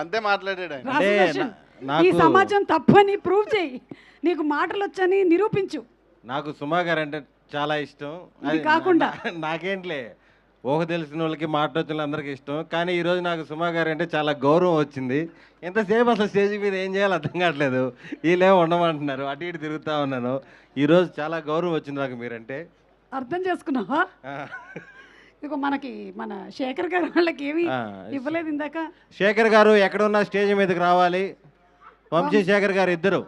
అంతే మాట్లాడాడు ఆయన. అంటే రాసుదర్శన్, ఈ నాకు సమాజం తప్పని ప్రూవ్ చేయి, నీకు మాటలు వచ్చని నిరూపించు. నాకు సుమా గారు అంటే చాలా ఇష్టం. ఇది అది కాకుండా. నాకేంట్లే ఊహ తెలిసిన వాళ్ళకి మాట వచ్చిన అందరికీ ఇష్టం. కానీ ఈరోజు నాకు సుమా గారు అంటే చాలా గౌరవం వచ్చింది. ఎంతసేపు అసలు స్టేజ్ మీద ఏం చేయాలో అర్థం కావట్లేదు. వీళ్ళేమో ఉండమంటున్నారు, అటు ఇటు తిరుగుతూ ఉన్నాను. ఈరోజు చాలా గౌరవం వచ్చింది నాకు మీరంటే. అర్థం చేసుకున్నావా? ఆ, ఇదిగో మనకి మన శేఖర్ గారు వాళ్ళకి ఏమి ఆ, ఇవ్వలేదు ఇందాక. శేఖర్ గారు ఎక్కడున్నా స్టేజ్ మీదకి రావాలి. వంశీ శేఖర్ గారు ఇద్దరు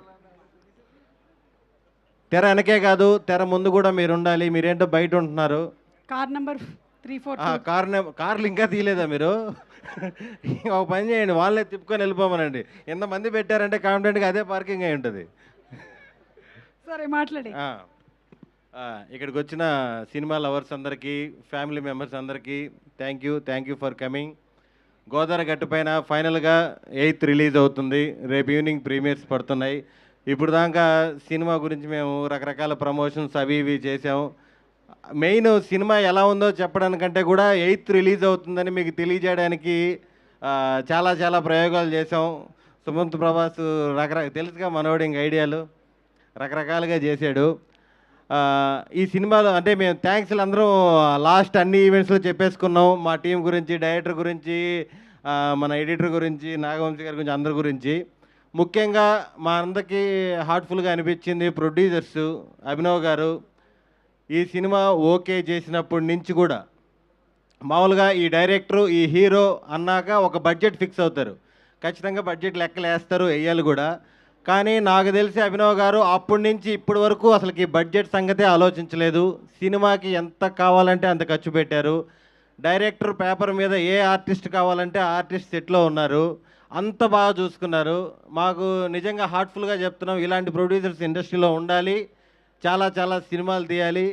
తెర వెనకే కాదు, తెర ముందు కూడా మీరు ఉండాలి. మీరేంటో బయట ఉంటున్నారు. Car number 342. కార్లు ఇంకా తీయలేదా మీరు? ఒక పని చేయండి, వాళ్ళే తిప్పుకొని వెళ్ళిపోమనండి. ఎంతమంది పెట్టారంటే కాన్ఫిడెంట్గా అదే పార్కింగ్ అయి ఉంటుంది. సరే మాట్లాడి. ఆ, ఆ, ఇక్కడికి వచ్చిన సినిమా లవర్స్ అందరికీ, ఫ్యామిలీ మెంబర్స్ అందరికీ thank you for coming. Godavari గట్టు పైన ఫైనల్గా 8th రిలీజ్ అవుతుంది. రేపు ఈవినింగ్ ప్రీమియర్స్ పడుతున్నాయి. ఇప్పుడు దాకా సినిమా గురించి మేము రకరకాల ప్రమోషన్స్ అవి ఇవి చేసాము. మెయిన్ సినిమా ఎలా ఉందో చెప్పడానికంటే కూడా 8th రిలీజ్ అవుతుందని మీకు తెలియజేయడానికి చాలా చాలా ప్రయోగాలు చేసాం. సుమంత్ ప్రభాస్ తెలుసుగా మనోడు ఇంక ఐడియాలు రకరకాలుగా చేశాడు. ఈ సినిమాలో అంటే మేము థ్యాంక్స్లు అందరం లాస్ట్ అన్ని ఈవెంట్స్లో చెప్పేసుకున్నాం. మా టీం గురించి, డైరెక్టర్ గురించి, మన ఎడిటర్ గురించి, నాగవంశీ గారి గురించి, అందరి గురించి. ముఖ్యంగా మా అందరికీ హార్ట్ఫుల్గా అనిపించింది ప్రొడ్యూసర్స్ అభినవ్ గారు. ఈ సినిమా ఓకే చేసినప్పటి నుంచి కూడా మామూలుగా ఈ డైరెక్టరు, ఈ హీరో అన్నాక ఒక బడ్జెట్ ఫిక్స్ అవుతారు. ఖచ్చితంగా బడ్జెట్ లెక్కలు వేస్తారు, వెయ్యాలి కూడా. కానీ నాకు తెలిసి అభినవ్ గారు అప్పటి నుంచి ఇప్పటి వరకు అసలుకి బడ్జెట్ సంగతే ఆలోచించలేదు. సినిమాకి ఎంత కావాలంటే అంత ఖర్చు పెట్టారు. డైరెక్టర్ పేపర్ మీద ఏ ఆర్టిస్ట్ కావాలంటే ఆర్టిస్ట్ సెట్లో ఉన్నారు. అంత బాగా చూసుకున్నారు. మాకు నిజంగా హార్ట్ఫుల్గా చెప్తున్నాం, ఇలాంటి ప్రొడ్యూసర్స్ ఇండస్ట్రీలో ఉండాలి. చాలా చాలా సినిమాలు తీయాలి.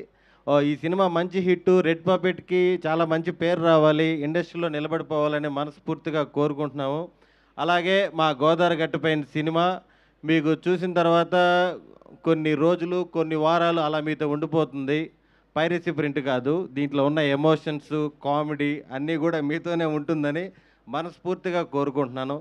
ఈ సినిమా మంచి హిట్, రెడ్ పపెట్కి చాలా మంచి పేరు రావాలి, ఇండస్ట్రీలో నిలబడిపోవాలని మనస్ఫూర్తిగా కోరుకుంటున్నాము. అలాగే మా గోదావరి గట్టుపైన సినిమా మీకు చూసిన తర్వాత కొన్ని రోజులు, కొన్ని వారాలు అలా మీతో ఉండిపోతుంది. పైరసీ ప్రింట్ కాదు, దీంట్లో ఉన్న ఎమోషన్స్, కామెడీ అన్నీ కూడా మీతోనే ఉంటుందని మనస్ఫూర్తిగా కోరుకుంటున్నాను.